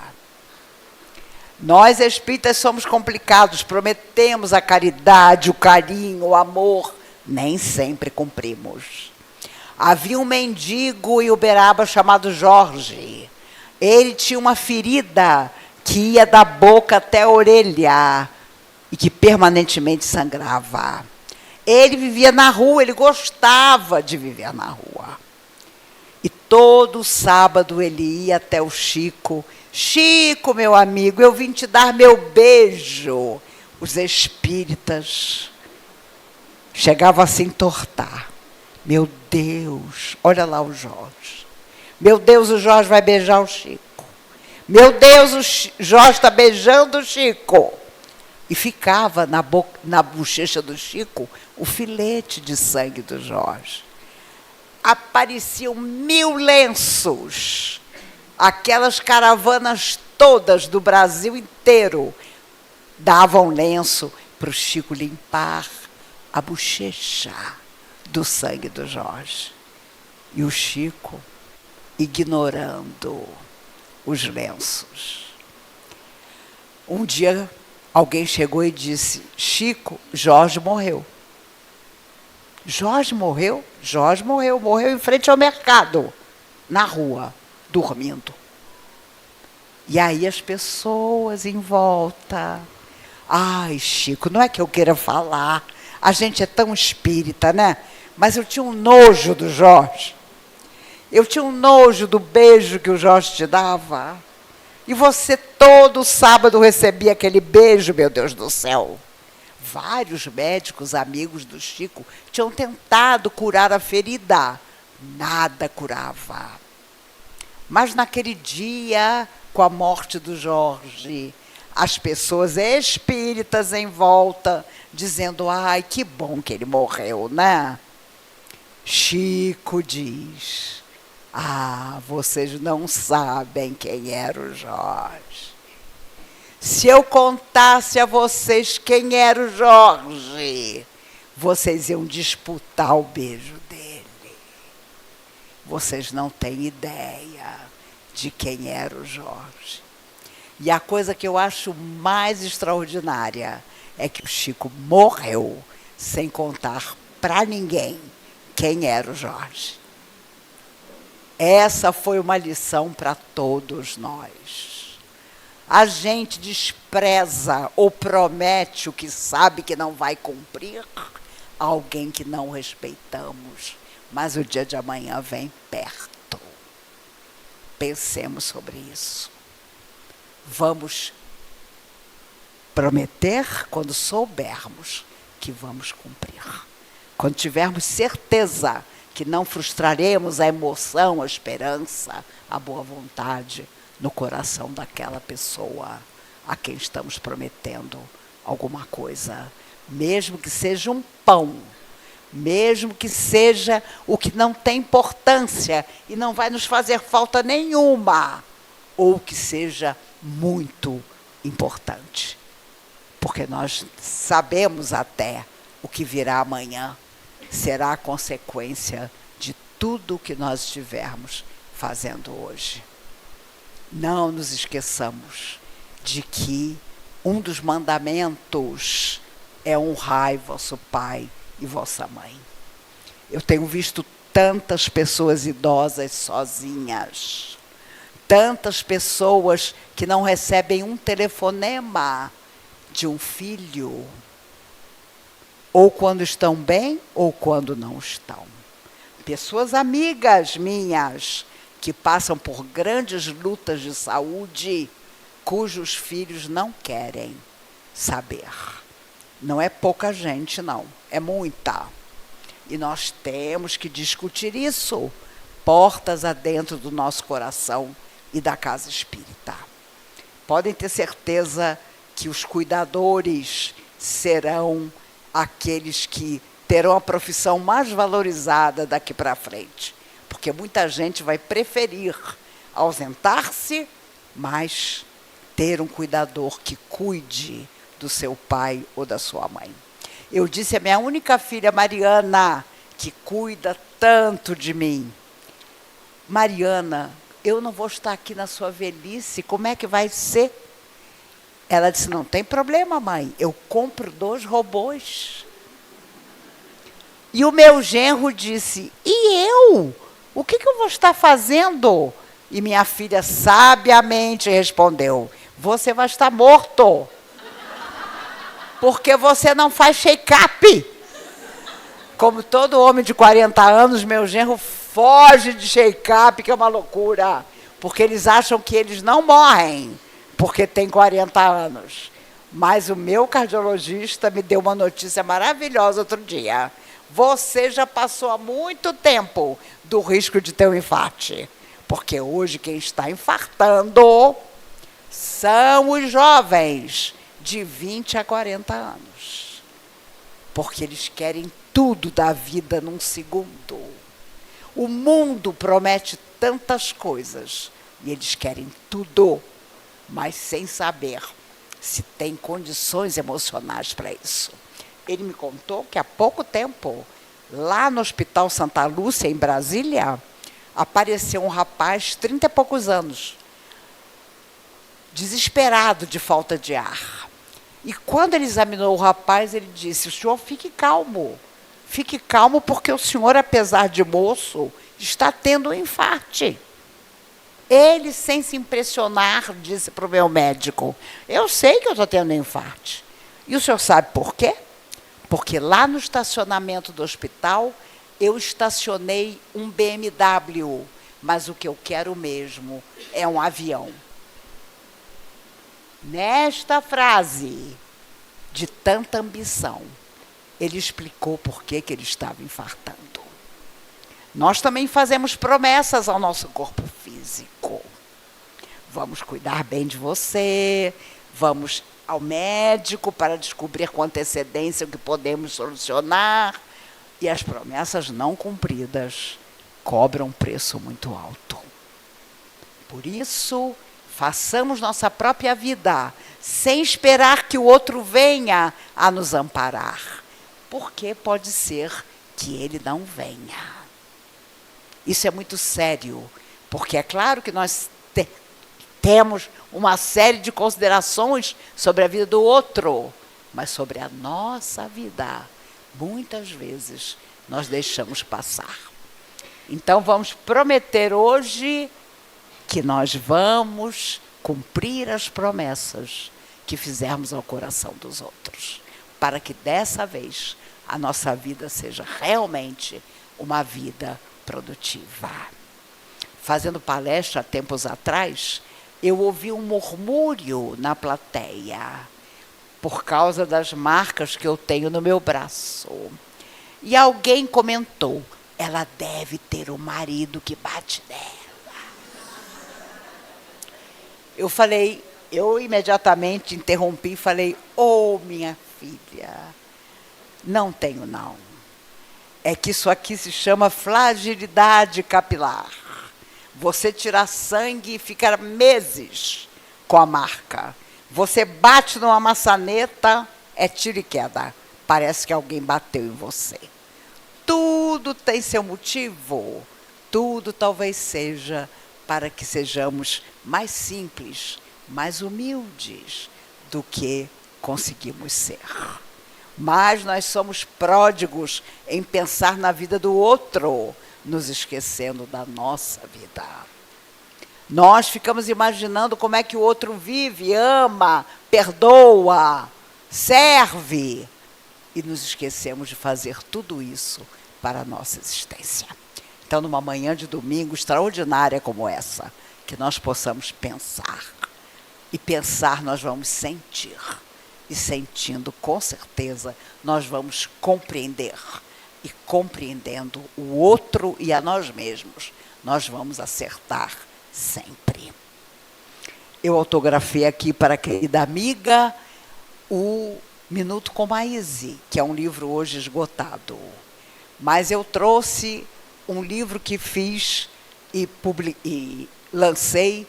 Nós, espíritas, somos complicados, prometemos a caridade, o carinho, o amor, nem sempre cumprimos. Havia um mendigo em Uberaba chamado Jorge. Ele tinha uma ferida que ia da boca até a orelha e que permanentemente sangrava. Ele vivia na rua, ele gostava de viver na rua. E todo sábado ele ia até o Chico. Chico, meu amigo, eu vim te dar meu beijo. Os espíritas chegavam a se entortar. Meu Deus, olha lá o Jorge. Meu Deus, o Jorge vai beijar o Chico. Meu Deus, o Jorge está beijando o Chico. E ficava na bochecha do Chico o filete de sangue do Jorge. Apareciam 1000 lenços. Aquelas caravanas todas do Brasil inteiro davam lenço para o Chico limpar a bochecha do sangue do Jorge. E o Chico ignorando os lenços. Um dia, alguém chegou e disse: Chico, Jorge morreu. Jorge morreu? Jorge morreu. Morreu em frente ao mercado, na rua, dormindo. E aí as pessoas em volta. Ai, Chico, não é que eu queira falar. A gente é tão espírita, né? Mas eu tinha um nojo do Jorge. Eu tinha um nojo do beijo que o Jorge te dava. E você todo sábado recebia aquele beijo, meu Deus do céu. Vários médicos amigos do Chico tinham tentado curar a ferida. Nada curava. Mas naquele dia, com a morte do Jorge, as pessoas espíritas em volta, dizendo: ai, que bom que ele morreu, né? Chico diz: ah, vocês não sabem quem era o Jorge. Se eu contasse a vocês quem era o Jorge, vocês iam disputar o beijo dele. Vocês não têm ideia de quem era o Jorge. E a coisa que eu acho mais extraordinária é que o Chico morreu sem contar para ninguém quem era o Jorge. Essa foi uma lição para todos nós. A gente despreza ou promete o que sabe que não vai cumprir a alguém que não respeitamos. Mas o dia de amanhã vem perto. Pensemos sobre isso. Vamos prometer quando soubermos que vamos cumprir. Quando tivermos certeza que não frustraremos a emoção, a esperança, a boa vontade no coração daquela pessoa a quem estamos prometendo alguma coisa, mesmo que seja um pão, mesmo que seja o que não tem importância e não vai nos fazer falta nenhuma, ou que seja muito importante. Porque nós sabemos até o que virá amanhã será a consequência de tudo o que nós estivermos fazendo hoje. Não nos esqueçamos de que um dos mandamentos é honrar vosso pai e vossa mãe. Eu tenho visto tantas pessoas idosas sozinhas, tantas pessoas que não recebem um telefonema de um filho, ou quando estão bem, ou quando não estão. Pessoas amigas minhas, que passam por grandes lutas de saúde, cujos filhos não querem saber. Não é pouca gente, não, é muita. E nós temos que discutir isso, portas adentro do nosso coração e da casa espírita. Podem ter certeza que os cuidadores serão aqueles que terão a profissão mais valorizada daqui para frente. Porque muita gente vai preferir ausentar-se, mas ter um cuidador que cuide do seu pai ou da sua mãe. Eu disse à minha única filha, Mariana, que cuida tanto de mim: Mariana, eu não vou estar aqui na sua velhice, como é que vai ser? Ela disse: não tem problema, mãe, eu compro 2 robôs. E o meu genro disse: e eu? O que eu vou estar fazendo? E minha filha sabiamente respondeu: você vai estar morto, porque você não faz check-up. Como todo homem de 40 anos, meu genro foge de check-up, que é uma loucura, porque eles acham que eles não morrem porque tem 40 anos. Mas o meu cardiologista me deu uma notícia maravilhosa outro dia: você já passou há muito tempo do risco de ter um infarte. Porque hoje quem está infartando são os jovens de 20 a 40 anos. Porque eles querem tudo da vida num segundo. O mundo promete tantas coisas e eles querem tudo, mas sem saber se tem condições emocionais para isso. Ele me contou que há pouco tempo, lá no Hospital Santa Lúcia, em Brasília, apareceu um rapaz, 30 e poucos anos, desesperado de falta de ar. E quando ele examinou o rapaz, ele disse: o senhor fique calmo porque o senhor, apesar de moço, está tendo um infarte. Ele, sem se impressionar, disse para o meu médico: eu sei que eu estou tendo um infarte. E o senhor sabe por quê? Porque lá no estacionamento do hospital, eu estacionei um BMW, mas o que eu quero mesmo é um avião. Nesta frase de tanta ambição, ele explicou por que ele estava infartando. Nós também fazemos promessas ao nosso corpo físico. Vamos cuidar bem de você, vamos ao médico para descobrir com antecedência o que podemos solucionar. E as promessas não cumpridas cobram um preço muito alto. Por isso, façamos nossa própria vida, sem esperar que o outro venha a nos amparar. Porque pode ser que ele não venha. Isso é muito sério, porque é claro que nós temos uma série de considerações sobre a vida do outro, mas sobre a nossa vida, muitas vezes, nós deixamos passar. Então, vamos prometer hoje que nós vamos cumprir as promessas que fizermos ao coração dos outros, para que dessa vez a nossa vida seja realmente uma vida produtiva. Fazendo palestra há tempos atrás, eu ouvi um murmúrio na plateia. por causa das marcas que eu tenho no meu braço. E alguém comentou, ela deve ter um marido que bate nela. Eu imediatamente interrompi e falei, minha filha, não tenho não. É que isso aqui se chama fragilidade capilar. Você tira sangue e fica meses com a marca. Você bate numa maçaneta, é tiro e queda. Parece que alguém bateu em você. Tudo tem seu motivo. Tudo talvez seja para que sejamos mais simples, mais humildes do que conseguimos ser. Mas nós somos pródigos em pensar na vida do outro, nos esquecendo da nossa vida. Nós ficamos imaginando como é que o outro vive, ama, perdoa, serve. E nos esquecemos de fazer tudo isso para a nossa existência. Então, numa manhã de domingo extraordinária como essa, que nós possamos pensar. E pensar nós vamos sentir. E sentindo, com certeza, nós vamos compreender. E compreendendo o outro e a nós mesmos, nós vamos acertar sempre. Eu autografei aqui para a querida amiga o Minuto com Maíse, que é um livro hoje esgotado. Mas eu trouxe um livro que fiz e lancei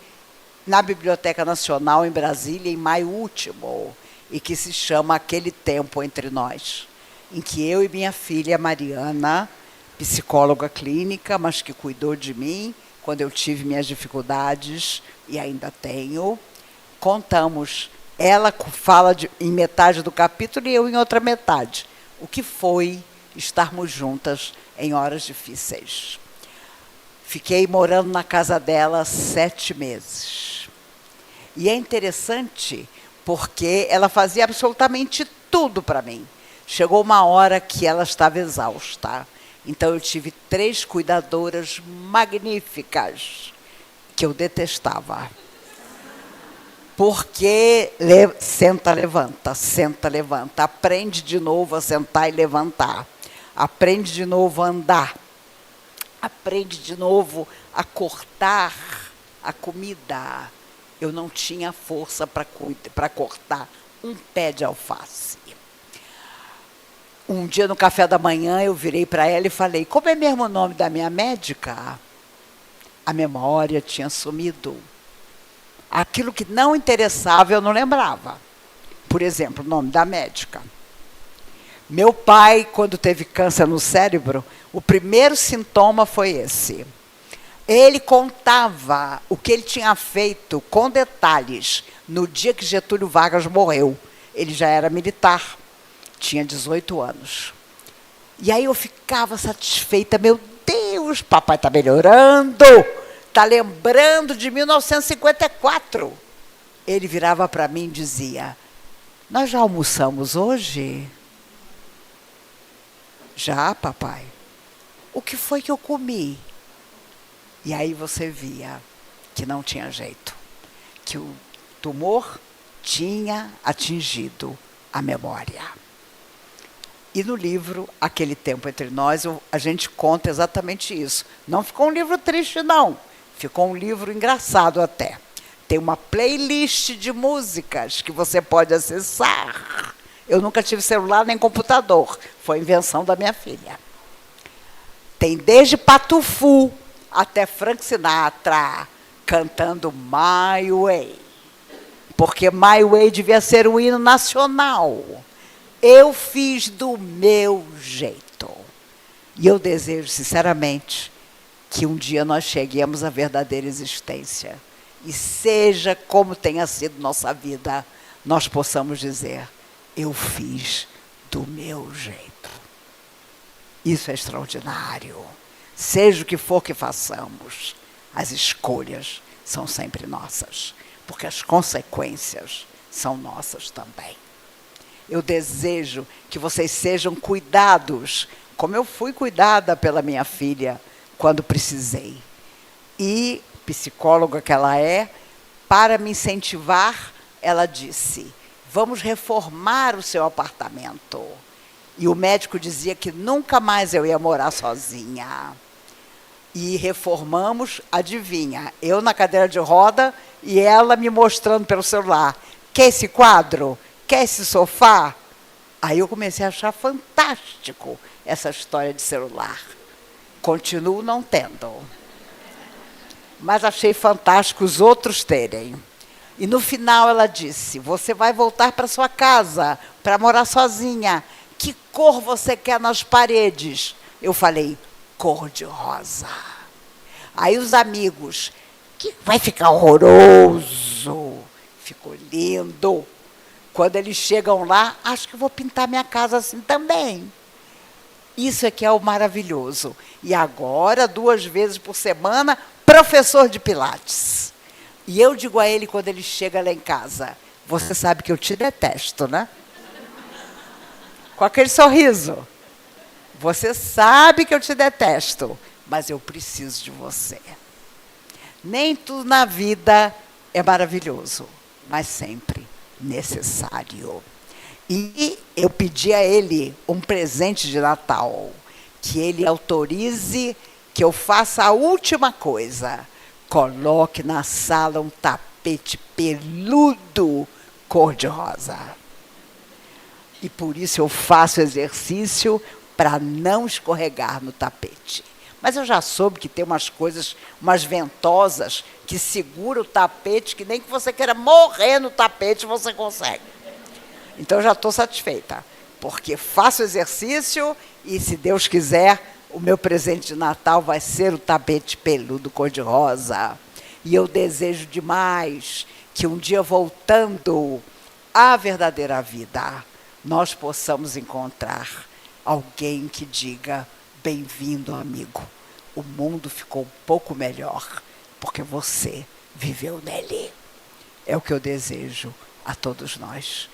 na Biblioteca Nacional em Brasília em maio último, e que se chama Aquele Tempo Entre Nós, em que eu e minha filha Mariana, psicóloga clínica, mas que cuidou de mim quando eu tive minhas dificuldades, e ainda tenho, contamos. Ela fala em metade do capítulo e eu em outra metade. O que foi estarmos juntas em horas difíceis. Fiquei morando na casa dela 7 meses. E é interessante porque ela fazia absolutamente tudo para mim. Chegou uma hora que ela estava exausta. Então eu tive 3 cuidadoras magníficas que eu detestava. Porque senta, levanta, aprende de novo a sentar e levantar, aprende de novo a andar, aprende de novo a cortar a comida. Eu não tinha força para cortar um pé de alface. Um dia no café da manhã eu virei para ela e falei, como é mesmo o nome da minha médica? A memória tinha sumido. Aquilo que não interessava, eu não lembrava. Por exemplo, o nome da médica. Meu pai, quando teve câncer no cérebro, o primeiro sintoma foi esse. Ele contava o que ele tinha feito com detalhes no dia que Getúlio Vargas morreu. Ele já era militar, tinha 18 anos. E aí eu ficava satisfeita, meu Deus, papai está melhorando. Está lembrando de 1954. Ele virava para mim e dizia, nós já almoçamos hoje? Já, papai. O que foi que eu comi? E aí você via que não tinha jeito. Que o tumor tinha atingido a memória. E no livro, Aquele Tempo Entre Nós, a gente conta exatamente isso. Não ficou um livro triste, não. Ficou um livro engraçado até. Tem uma playlist de músicas que você pode acessar. Eu nunca tive celular nem computador. Foi invenção da minha filha. Tem desde Patufu até Frank Sinatra cantando My Way. Porque My Way devia ser um hino nacional. Eu fiz do meu jeito. E eu desejo, sinceramente, que um dia nós cheguemos à verdadeira existência. E seja como tenha sido nossa vida, nós possamos dizer, eu fiz do meu jeito. Isso é extraordinário. Seja o que for que façamos, as escolhas são sempre nossas, porque as consequências são nossas também. Eu desejo que vocês sejam cuidados, como eu fui cuidada pela minha filha, quando precisei. E, psicóloga que ela é, para me incentivar, ela disse, vamos reformar o seu apartamento. E o médico dizia que nunca mais eu ia morar sozinha. E reformamos, adivinha, eu na cadeira de roda e ela me mostrando pelo celular. Quer esse quadro? Quer esse sofá? Aí eu comecei a achar fantástico essa história de celular. Continuo não tendo. Mas achei fantástico os outros terem. E no final ela disse, você vai voltar para sua casa, para morar sozinha. Que cor você quer nas paredes? Eu falei, cor-de-rosa. Aí os amigos, que vai ficar horroroso. Ficou lindo. Quando eles chegam lá, acho que vou pintar minha casa assim também. Isso é que é o maravilhoso. E agora, 2 vezes por semana, professor de Pilates. E eu digo a ele, quando ele chega lá em casa, você sabe que eu te detesto, né? Com aquele sorriso. Você sabe que eu te detesto, mas eu preciso de você. Nem tudo na vida é maravilhoso, mas sempre necessário. E eu pedi a ele um presente de Natal, que ele autorize que eu faça a última coisa. Coloque na sala um tapete peludo cor-de-rosa. E por isso eu faço exercício para não escorregar no tapete. Mas eu já soube que tem umas coisas, umas ventosas, que seguram o tapete, que nem que você queira morrer no tapete, você consegue. Então, eu já estou satisfeita, porque faço exercício e, se Deus quiser, o meu presente de Natal vai ser o tapete peludo cor-de-rosa. E eu desejo demais que um dia, voltando à verdadeira vida, nós possamos encontrar alguém que diga, bem-vindo, amigo. O mundo ficou um pouco melhor, porque você viveu nele. É o que eu desejo a todos nós.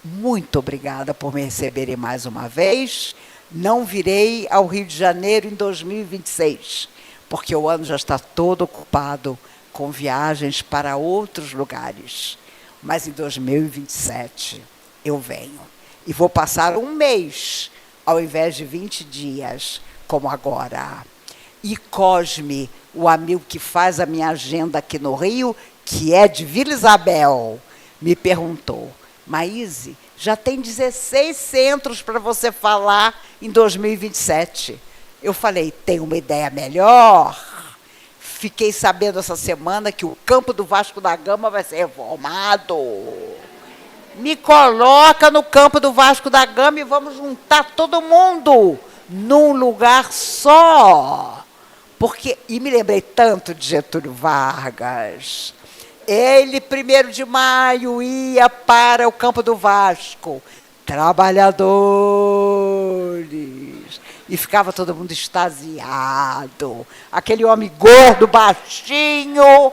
Muito obrigada por me receberem mais uma vez. Não virei ao Rio de Janeiro em 2026, porque o ano já está todo ocupado com viagens para outros lugares. Mas em 2027 eu venho. E vou passar 1 mês, ao invés de 20 dias, como agora. E Cosme, o amigo que faz a minha agenda aqui no Rio, que é de Vila Isabel, me perguntou, Maíse, já tem 16 centros para você falar em 2027. Eu falei, tem uma ideia melhor? Fiquei sabendo essa semana que o campo do Vasco da Gama vai ser reformado. Me coloca no campo do Vasco da Gama e vamos juntar todo mundo num lugar só. E me lembrei tanto de Getúlio Vargas. Ele, 1º de maio, ia para o campo do Vasco. Trabalhadores. E ficava todo mundo extasiado. Aquele homem gordo, baixinho,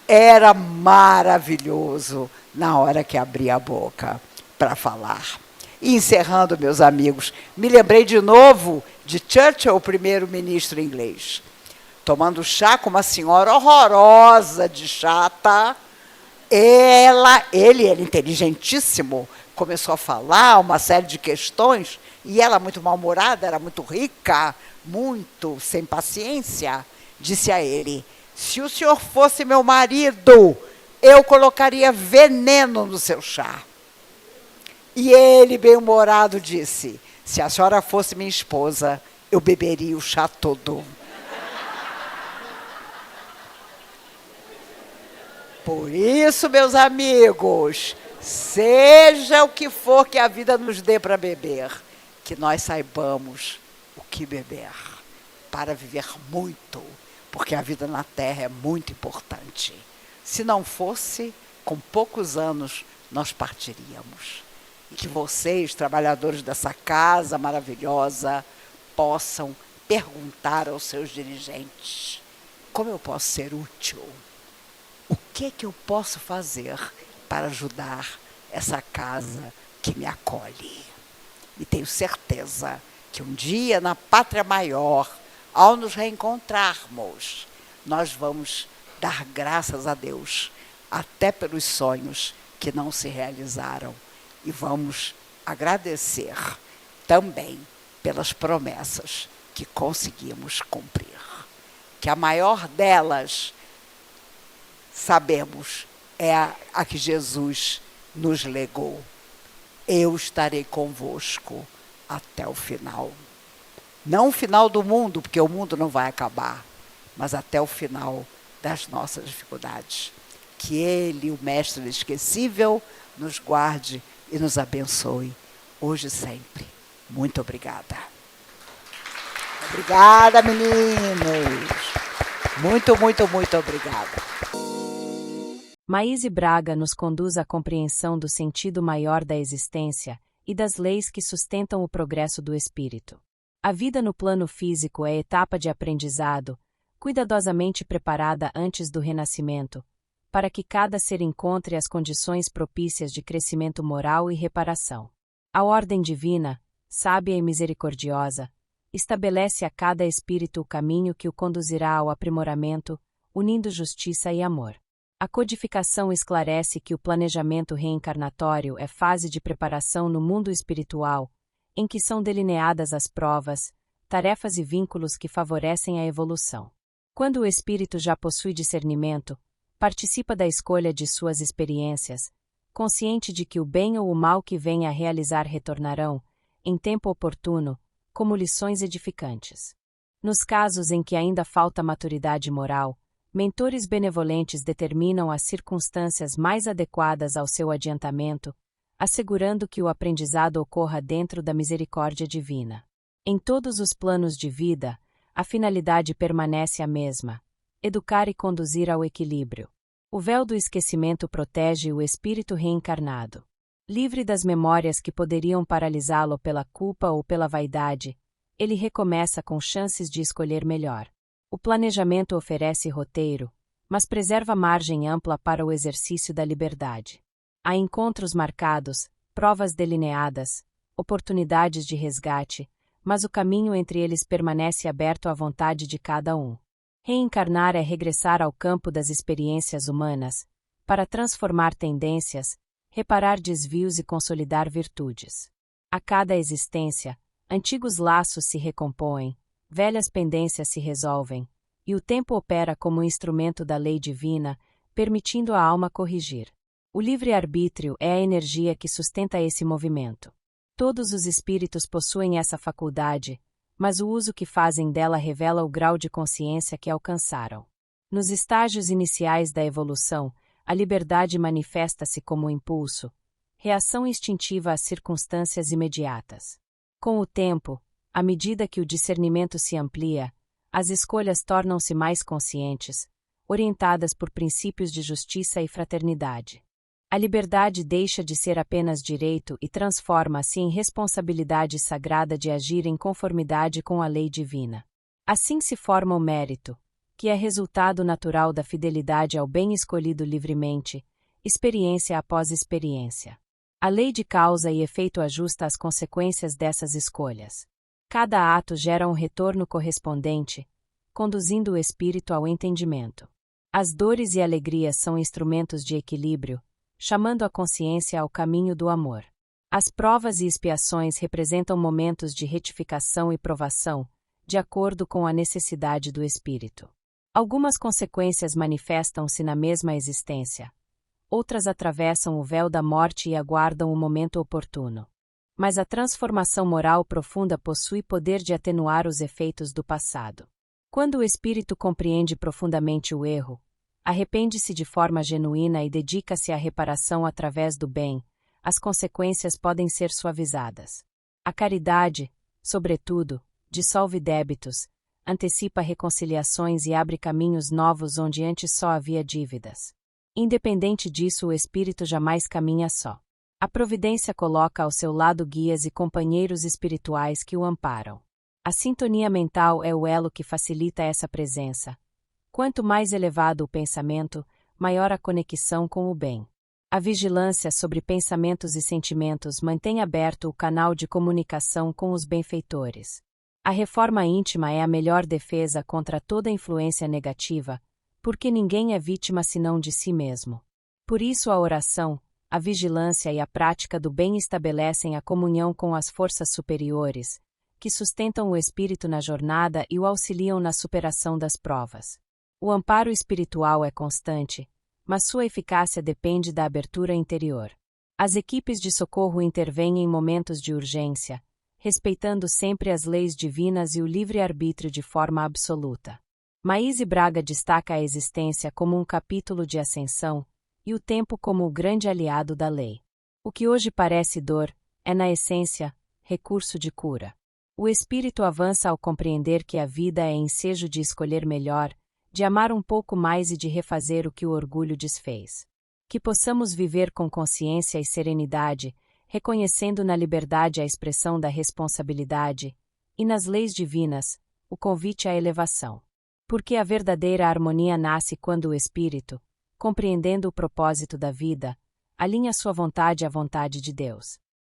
era maravilhoso na hora que abria a boca para falar. E encerrando, meus amigos, me lembrei de novo de Churchill, o primeiro-ministro inglês, tomando chá com uma senhora horrorosa de chata. Ele era inteligentíssimo, começou a falar uma série de questões, e ela, muito mal-humorada, era muito rica, muito sem paciência, disse a ele, se o senhor fosse meu marido, eu colocaria veneno no seu chá. E ele, bem-humorado, disse, se a senhora fosse minha esposa, eu beberia o chá todo. Por isso, meus amigos, seja o que for que a vida nos dê para beber, que nós saibamos o que beber, para viver muito, porque a vida na Terra é muito importante. Se não fosse, com poucos anos, nós partiríamos. E que vocês, trabalhadores dessa casa maravilhosa, possam perguntar aos seus dirigentes, como eu posso ser útil? O que eu posso fazer para ajudar essa casa que me acolhe? E tenho certeza que um dia, na pátria maior, ao nos reencontrarmos, nós vamos dar graças a Deus, até pelos sonhos que não se realizaram. E vamos agradecer também pelas promessas que conseguimos cumprir. Que a maior delas, sabemos, é a que Jesus nos legou. Eu estarei convosco até o final. Não o final do mundo, porque o mundo não vai acabar, mas até o final das nossas dificuldades. Que Ele, o Mestre inesquecível, nos guarde e nos abençoe, hoje e sempre. Muito obrigada. Obrigada, meninos. Muito, muito, muito obrigada. Maíse Braga nos conduz à compreensão do sentido maior da existência e das leis que sustentam o progresso do espírito. A vida no plano físico é etapa de aprendizado, cuidadosamente preparada antes do renascimento, para que cada ser encontre as condições propícias de crescimento moral e reparação. A ordem divina, sábia e misericordiosa, estabelece a cada espírito o caminho que o conduzirá ao aprimoramento, unindo justiça e amor. A codificação esclarece que o planejamento reencarnatório é fase de preparação no mundo espiritual, em que são delineadas as provas, tarefas e vínculos que favorecem a evolução. Quando o espírito já possui discernimento, participa da escolha de suas experiências, consciente de que o bem ou o mal que venha a realizar retornarão, em tempo oportuno, como lições edificantes. Nos casos em que ainda falta maturidade moral, mentores benevolentes determinam as circunstâncias mais adequadas ao seu adiantamento, assegurando que o aprendizado ocorra dentro da misericórdia divina. Em todos os planos de vida, a finalidade permanece a mesma: educar e conduzir ao equilíbrio. O véu do esquecimento protege o espírito reencarnado. Livre das memórias que poderiam paralisá-lo pela culpa ou pela vaidade, ele recomeça com chances de escolher melhor. O planejamento oferece roteiro, mas preserva margem ampla para o exercício da liberdade. Há encontros marcados, provas delineadas, oportunidades de resgate, mas o caminho entre eles permanece aberto à vontade de cada um. Reencarnar é regressar ao campo das experiências humanas, para transformar tendências, reparar desvios e consolidar virtudes. A cada existência, antigos laços se recompõem, velhas pendências se resolvem, e o tempo opera como instrumento da lei divina, permitindo à alma corrigir. O livre-arbítrio é a energia que sustenta esse movimento. Todos os espíritos possuem essa faculdade, mas o uso que fazem dela revela o grau de consciência que alcançaram. Nos estágios iniciais da evolução, a liberdade manifesta-se como impulso, reação instintiva às circunstâncias imediatas. Com o tempo, à medida que o discernimento se amplia, as escolhas tornam-se mais conscientes, orientadas por princípios de justiça e fraternidade. A liberdade deixa de ser apenas direito e transforma-se em responsabilidade sagrada de agir em conformidade com a lei divina. Assim se forma o mérito, que é resultado natural da fidelidade ao bem escolhido livremente, experiência após experiência. A lei de causa e efeito ajusta as consequências dessas escolhas. Cada ato gera um retorno correspondente, conduzindo o espírito ao entendimento. As dores e alegrias são instrumentos de equilíbrio, chamando a consciência ao caminho do amor. As provas e expiações representam momentos de retificação e provação, de acordo com a necessidade do espírito. Algumas consequências manifestam-se na mesma existência. Outras atravessam o véu da morte e aguardam o momento oportuno. Mas a transformação moral profunda possui poder de atenuar os efeitos do passado. Quando o espírito compreende profundamente o erro, arrepende-se de forma genuína e dedica-se à reparação através do bem, as consequências podem ser suavizadas. A caridade, sobretudo, dissolve débitos, antecipa reconciliações e abre caminhos novos onde antes só havia dívidas. Independente disso, o espírito jamais caminha só. A providência coloca ao seu lado guias e companheiros espirituais que o amparam. A sintonia mental é o elo que facilita essa presença. Quanto mais elevado o pensamento, maior a conexão com o bem. A vigilância sobre pensamentos e sentimentos mantém aberto o canal de comunicação com os benfeitores. A reforma íntima é a melhor defesa contra toda influência negativa, porque ninguém é vítima senão de si mesmo. Por isso a oração, a vigilância e a prática do bem estabelecem a comunhão com as forças superiores, que sustentam o espírito na jornada e o auxiliam na superação das provas. O amparo espiritual é constante, mas sua eficácia depende da abertura interior. As equipes de socorro intervêm em momentos de urgência, respeitando sempre as leis divinas e o livre-arbítrio de forma absoluta. Maíse Braga destaca a existência como um capítulo de ascensão e o tempo como o grande aliado da lei. O que hoje parece dor, é na essência, recurso de cura. O espírito avança ao compreender que a vida é ensejo de escolher melhor, de amar um pouco mais e de refazer o que o orgulho desfez. Que possamos viver com consciência e serenidade, reconhecendo na liberdade a expressão da responsabilidade, e nas leis divinas, o convite à elevação. Porque a verdadeira harmonia nasce quando o espírito, compreendendo o propósito da vida, alinha sua vontade à vontade de Deus.